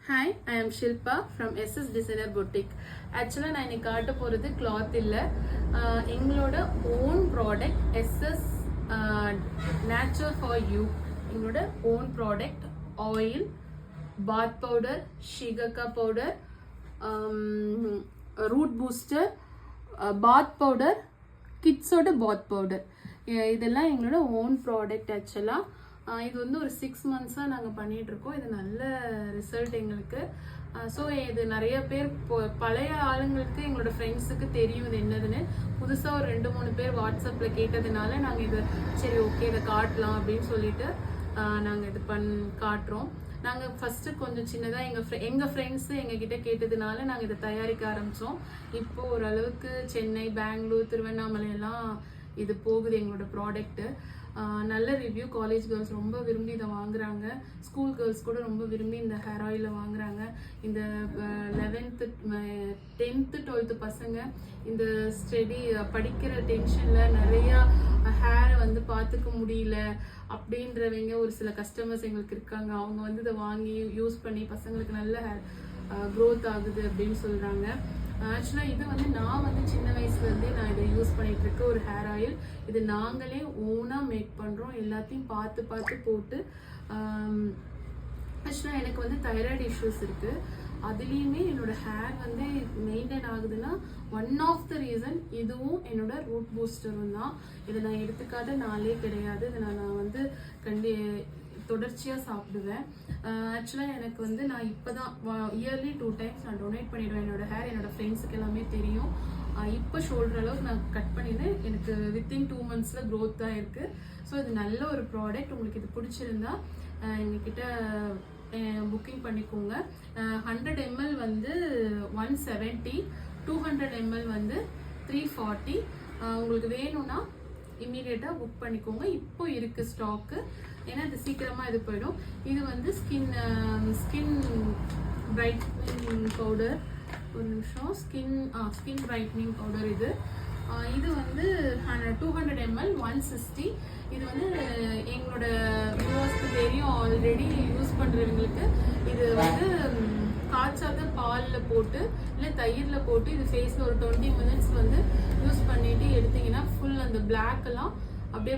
Hi, I am Shilpa from SS Designer Boutique. Actually, நான் இன்னைக்கு காட்ட போகிறது கிளாத் இல்லை, எங்களோட own product SS natural for you. எங்களோட own product oil, bath powder, shikakai powder, root booster, bath powder, கிட்ஸோட bath powder, இதெல்லாம் எங்களோட ஓன் ப்ராடக்ட். ஆக்சுவலாக இது வந்து ஒரு 6 months-ஆக நாங்கள் பண்ணிகிட்ருக்கோம். இது நல்ல ரிசல்ட் எங்களுக்கு. ஸோ இது நிறைய பேர் பழைய ஆளுங்களுக்கு, எங்களோட ஃப்ரெண்ட்ஸுக்கு தெரியும் இது என்னதுன்னு. புதுசாக ஒரு 2-3 பேர் வாட்ஸ்அப்பில் கேட்டதுனால நாங்கள் இது சரி ஓகே இதை காட்டலாம் அப்படின்னு சொல்லிட்டு நாங்கள் இது காட்டுறோம். நாங்கள் ஃபஸ்ட்டு கொஞ்சம் சின்னதாக எங்கள் ஃப்ரெண்ட்ஸு எங்ககிட்ட கேட்டதுனால நாங்கள் இதை தயாரிக்க ஆரம்பித்தோம். இப்போது ஓரளவுக்கு சென்னை, பெங்களூர், திருவண்ணாமலை எல்லாம் இது போகுது எங்களோட ப்ராடக்ட்டு. நல்ல ரிவ்யூ. காலேஜ் கேர்ள்ஸ் ரொம்ப விரும்பி இதை வாங்குறாங்க. ஸ்கூல் கேர்ள்ஸ் கூட ரொம்ப விரும்பி இந்த ஹேர் ஆயிலை வாங்குறாங்க. இந்த 11th 10th 12th பசங்க இந்த ஸ்டடி படிக்கிற டென்ஷனில் நிறையா ஹேரை வந்து பார்த்துக்க முடியல அப்படின்றவங்க ஒரு சில கஸ்டமர்ஸ் எங்களுக்கு இருக்காங்க. அவங்க வந்து இதை வாங்கி யூஸ் பண்ணி பசங்களுக்கு நல்ல ஹேர் க்ரோத் ஆகுது அப்படின்னு சொல்கிறாங்க. ஆக்சுவலாக இது வந்து நான் வந்து சின்ன வயசுலேருந்தே நான் இதை யூஸ் பண்ணிகிட்டு இருக்க ஒரு ஹேர் ஆயில். இது நாங்களே ஓனாக மேக் பண்ணுறோம். எல்லாத்தையும் பார்த்து போட்டு. ஆக்சுவலாக எனக்கு வந்து தைராய்டு இஷ்யூஸ் இருக்குது. அதுலேயுமே என்னோடய ஹேர் வந்து மெயின்டைன் ஆகுதுன்னா ஒன் ஆஃப் த ரீசன் இதுவும் என்னோட ரூட் பூஸ்டரும் தான். இதை நான் எடுத்துக்காத நாளே கிடையாது. இதை நான் வந்து தொடர்ச்சியாக சாப்பிடுவேன். ஆக்சுவலாக எனக்கு வந்து நான் இப்போ தான் இயர்லி 2 times நான் டொனேட் பண்ணிவிடுவேன் என்னோடய ஹேர். என்னோடய ஃப்ரெண்ட்ஸுக்கு எல்லாமே தெரியும். இப்போ ஷோல்டர் அளவுக்கு நான் கட் பண்ணிடுறேன். எனக்கு வித்தின் 2 months-ல் க்ரோத் தான் இருக்குது. ஸோ இது நல்ல ஒரு ப்ராடக்ட். உங்களுக்கு இது பிடிச்சிருந்தா எங்ககிட்ட புக்கிங் பண்ணிக்கோங்க. 100 ml வந்து 170, 200 ml வந்து 340. உங்களுக்கு வேணும்னா இம்மீடியட்டாக புக் பண்ணிக்கோங்க. இப்போ இருக்குது ஸ்டாக்கு. ஏன்னா இது சீக்கிரமாக இது போயிடும். இது வந்து ஸ்கின் பிரைட்னிங் பவுடர். ஒரு நிமிஷம். ஸ்கின் பிரைட்னிங் பவுடர் இது. இது வந்து 200 ml 160. இது வந்து எங்களோட வியூவர்ஸ்க்கு தெரியும், ஆல்ரெடி யூஸ் பண்ணுறவங்களுக்கு. இது வந்து காய்ச்சாத பாலில் போட்டு இல்லை தயிரில் போட்டு இது ஃபேஸில் ஒரு 20 minutes வந்து யூஸ் பண்ணிவிட்டு எடுத்திங்கன்னா ஃபுல் அந்த பிளாக்கெல்லாம் அப்படியே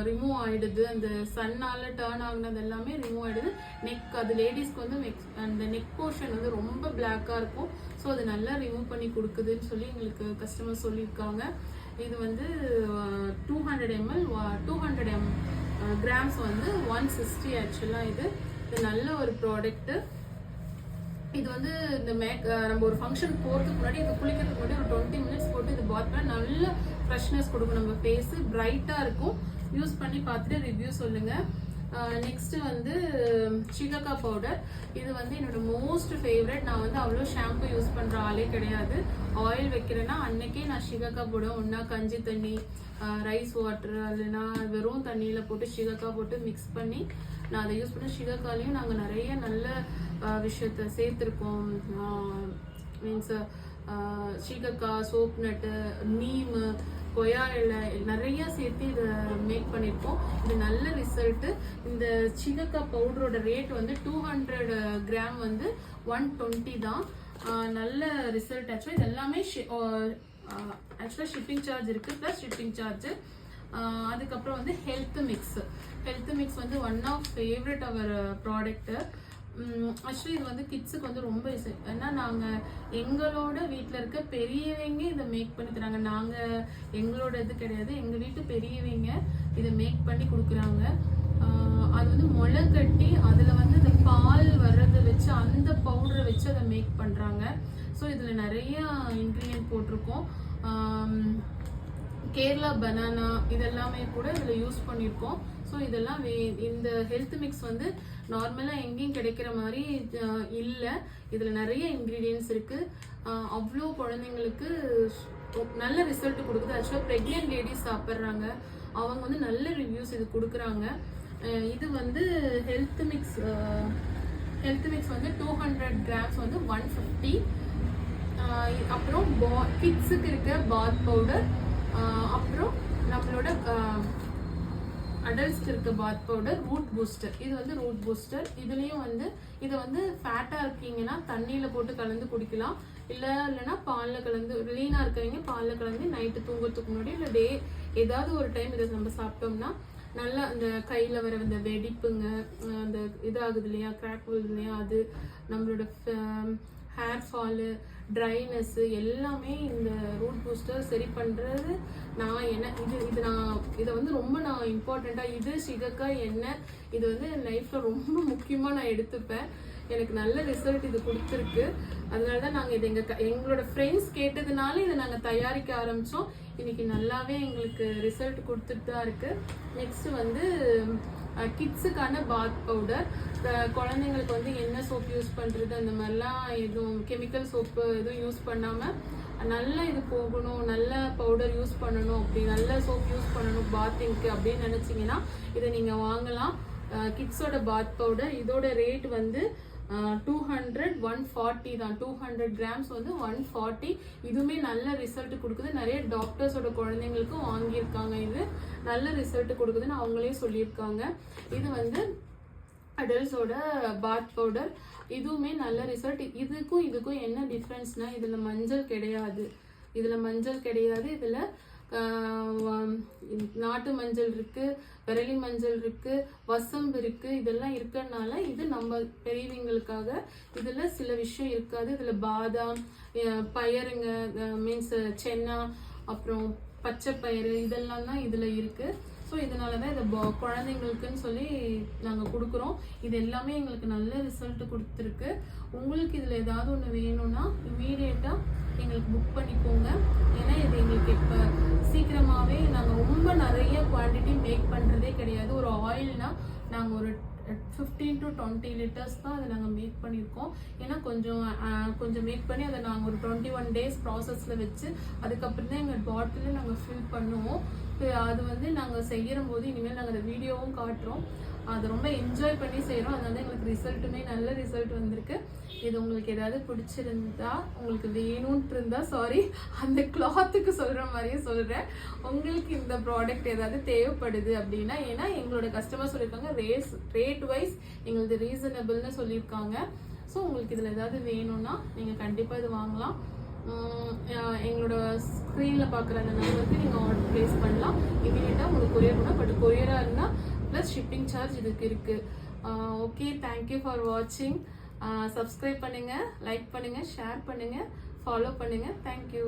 ரிமூவ் ஆகிடுது. அந்த சன்னால் டேர்ன் ஆகுனது எல்லாமே ரிமூவ் ஆகிடுது. நெக், அது லேடிஸ்க்கு வந்து அந்த நெக் போர்ஷன் வந்து ரொம்ப பிளாக்காக இருக்கும். ஸோ அது நல்லா ரிமூவ் பண்ணி கொடுக்குதுன்னு சொல்லி எங்களுக்கு கஸ்டமர் சொல்லியிருக்காங்க. இது வந்து 200 ml 200 grams வந்து 160. ஆக்சுவலாக இது நல்ல ஒரு ப்ராடக்ட்டு. இது வந்து இந்த நம்ம ஒரு ஃபங்க்ஷனுக்கு போகிறதுக்கு முன்னாடி, இது குளிக்கிறதுக்கு முன்னாடி ஒரு 20 minutes போட்டு இது பாத் பண்ண நல்ல ஃப்ரெஷ்னஸ் கொடுக்கும். நம்ம ஃபேஸு பிரைட்டாக இருக்கும். யூஸ் பண்ணி பார்த்துட்டு ரிவ்யூ சொல்லுங்கள். நெக்ஸ்ட்டு வந்து ஷிகக்கா பவுடர். இது வந்து என்னோட மோஸ்ட் ஃபேவரட். நான் வந்து அவ்வளோ ஷாம்பு யூஸ் பண்ணுற ஆளே கிடையாது. ஆயில் வைக்கிறேன்னா அன்னைக்கே நான் ஷிகக்கா போடுவேன். ஒன்றா கஞ்சி தண்ணி, ரைஸ் வாட்டர், இல்லைன்னா வெறும் தண்ணியில் போட்டு ஷிகக்கா போட்டு மிக்ஸ் பண்ணி நான் அதை யூஸ் பண்ணேன். ஷிகக்காலையும் நாங்கள் நிறைய நல்ல விஷயத்தை சேர்த்துருக்கோம். மீன்ஸ் ஷிகக்கா, சோப் நட்டு, நீம், கொய்யா இலை நிறையா சேர்த்து இதை மேக் பண்ணியிருக்கோம். இது நல்ல ரிசல்ட்டு. இந்த ஷிகக்கா பவுடரோட ரேட் வந்து 200 gram வந்து 120 தான். நல்ல ரிசல்ட். ஆக்சுவலாக இது எல்லாமே ஆக்சுவலாக ஷிப்பிங் சார்ஜ் இருக்குது, ப்ளஸ் ஷிப்பிங் சார்ஜு. அதுக்கப்புறம் வந்து ஹெல்த் மிக்ஸ் வந்து one of favourite our product. Actually இது வந்து கிட்ஸுக்கு வந்து ரொம்ப ஏன்னா நாங்கள் எங்களோட வீட்டில் இருக்க பெரியவங்க இதை மேக் பண்ணி தராங்க. நாங்கள் எங்களோட இது கிடையாது, எங்கள் வீட்டு பெரியவங்க இதை மேக் பண்ணி கொடுக்குறாங்க. அது வந்து முளை கட்டி அதில் வந்து இந்த பால் வர்றதை வச்சு அந்த பவுடரை வச்சு அதை மேக் பண்ணுறாங்க. ஸோ இதில் நிறையா இன்க்ரீடியன்ட் போட்டிருக்கோம். கேரளா பனானா இதெல்லாமே கூட இதில் யூஸ் பண்ணியிருக்கோம். ஸோ இதெல்லாம் இந்த ஹெல்த் மிக்ஸ் வந்து நார்மலாக எங்கேயும் கிடைக்கிற மாதிரி இல்லை. இதில் நிறைய இன்க்ரீடியன்ட்ஸ் இருக்குது. அவ்வளோ குழந்தைங்களுக்கு நல்ல ரிசல்ட் கொடுக்குது. ஆக்சுவலாக ப்ரெக்னென்ட் லேடிஸ் சாப்பிட்றாங்க, அவங்க வந்து நல்ல ரிவ்யூஸ் இது கொடுக்குறாங்க. இது வந்து ஹெல்த் மிக்ஸ் வந்து 200 grams வந்து 150. அப்புறம் கிட்ஸுக்கு இருக்க பாத் பவுடர், அப்புறம் நம்மளோட அடல்ட்ஸ்க்கு இருக்க பாத் பவுடர் ரூட் பூஸ்டர். இது வந்து ரூட் பூஸ்டர். இதுலயும் வந்து இதை வந்து ஃபேட்டா இருக்கீங்கன்னா தண்ணியில போட்டு கலந்து குடிக்கலாம், இல்லைன்னா பால்ல கலந்து, லீனா இருக்கவங்க பால்ல கலந்து நைட்டு தூங்குறதுக்கு முன்னாடி இல்லை டே ஏதாவது ஒரு டைம் இதை நம்ம சாப்பிட்டோம்னா நல்லா அந்த கையில வர இந்த வெடிப்புங்க, அந்த இதாகுது இல்லையா, கிராக் விழுது இல்லையா, அது நம்மளோட ஹேர் ஃபாலு, ட்ரைனஸ் எல்லாமே இந்த ரூட் பூஸ்டர் சரி பண்றது. நான் என்ன இதை வந்து ரொம்ப நான் இம்பார்ட்டண்டா, இது சிகக்காய் எண்ணெய் இது வந்து லைஃப்ல ரொம்ப முக்கியமா நான் எடுத்துப்பேன். எனக்கு நல்ல ரிசல்ட் இது கொடுத்துருக்கு. அதனாலதான் நாங்க இதை எங்களோட ஃப்ரெண்ட்ஸ் கேட்டதுனால இதை நாங்க தயாரிக்க ஆரம்பிச்சோம். இன்னைக்கு நல்லாவே எங்களுக்கு ரிசல்ட் கொடுத்துட்டு தான் இருக்கு. நெக்ஸ்ட் வந்து கிட்ஸுக்கான பாத் பவுடர். குழந்தைங்களுக்கு வந்து என்ன சோப் யூஸ் பண்றது அந்த மாதிரிலாம் எதுவும் கெமிக்கல் சோப்பு எதுவும் யூஸ் பண்ணாம நல்லா இது போகணும், நல்ல பவுடர் யூஸ் பண்ணணும், அப்படி நல்ல சோப் யூஸ் பண்ணணும் பாத்திங்க்கு அப்படின்னு நினைச்சீங்கன்னா இதை நீங்க வாங்கலாம். கிட்ஸோட பாத் பவுடர் இதோட ரேட் வந்து 200 140 தான். 200 கிராம்ஸ் வந்து 140. இதுவுமே நல்ல ரிசல்ட் கொடுக்குது. நிறைய டாக்டர்ஸோட குழந்தைங்களுக்கும் வாங்கியிருக்காங்க. இது நல்ல ரிசல்ட் கொடுக்குதுன்னு அவங்களே சொல்லியிருக்காங்க. இது வந்து அடல்ட்ஸோட பாத் பவுடர். இதுவுமே நல்ல ரிசல்ட். இதுக்கும் என்ன டிஃப்ரென்ஸ்னா இதுல மஞ்சள் கிடையாது. இதுல நாட்டு மஞ்சள் இருக்கு, விரலி மஞ்சள் இருக்கு, வசம்பு இருக்கு. இதெல்லாம் இருக்கறனால இது நம்ம பெரியவங்களுக்காக. இதுல சில விஷயம் இருக்காது. இதுல பாதாம், பயருங்க, மீன்ஸ் சென்னா, அப்புறம் பச்சை பயிறு இதெல்லாம் தான் இதுல இருக்கு. ஸோ இதனாலதான் இதை குழந்தைங்களுக்குன்னு சொல்லி நாங்க கொடுக்குறோம். இது எல்லாமே எங்களுக்கு நல்ல ரிசல்ட் கொடுத்துருக்கு. உங்களுக்கு இதுல ஏதாவது ஒண்ணு வேணும்னா இமீடியட்டா எங்களுக்கு புக் பண்ணிக்கோங்க. ஏன்னா இது எங்களுக்கு இப்ப சீக்கிரமாவே நாங்க ரொம்ப நிறைய குவான்டிட்டி மேக் பண்றதே கிடையாது. ஒரு ஆயில்னா நாங்க ஒரு 15 to 20 லிட்டர்ஸ் தான் அதை நாங்கள் மேக் பண்ணியிருக்கோம். ஏன்னா கொஞ்சம் மேக் பண்ணி அதை நாங்கள் ஒரு 21 days ப்ராசஸில் வச்சு அதுக்கப்புறம் தான் எங்கள் பாட்டிலில் நாங்கள் ஃபில் பண்ணுவோம். அது வந்து நாங்கள் செய்கிற போது இனிமேல் நாங்கள் அந்த வீடியோவும் காட்டுறோம். அதை ரொம்ப என்ஜாய் பண்ணி செய்கிறோம். அதனால எங்களுக்கு ரிசல்ட்டுமே நல்ல ரிசல்ட் வந்திருக்கு. இது உங்களுக்கு ஏதாவது பிடிச்சிருந்தா, உங்களுக்கு வேணும்னு இருந்தா, சாரி அந்த கிளாத்துக்கு சொல்கிற மாதிரியே சொல்கிறேன், உங்களுக்கு இந்த ப்ராடக்ட் ஏதாவது தேவைப்படுது அப்படின்னா, ஏன்னா எங்களோட கஸ்டமர் சொல்லியிருக்காங்க ரேட் வைஸ் எங்களுக்கு ரீசனபிள்னு சொல்லியிருக்காங்க. ஸோ உங்களுக்கு இதில் ஏதாவது வேணும்னா நீங்கள் கண்டிப்பாக இது வாங்கலாம். எங்களோட ஸ்க்ரீனில் பார்க்குற அந்த நம்பருக்கு நீங்கள் ஆர்டர் ப்ளேஸ் பண்ணலாம். இமீடியட்டாக உங்களுக்கு கொரியர் பண்ணால், பட் கொரியராக இருந்தால் ப்ளஸ் ஷிப்பிங் சார்ஜ் இதுக்கு இருக்குது. ஓகே, தேங்க்யூ ஃபார் வாட்சிங். சப்ஸ்கிரைப் பண்ணுங்கள், லைக் பண்ணுங்கள், ஷேர் பண்ணுங்கள், ஃபாலோ பண்ணுங்கள். தேங்க்யூ.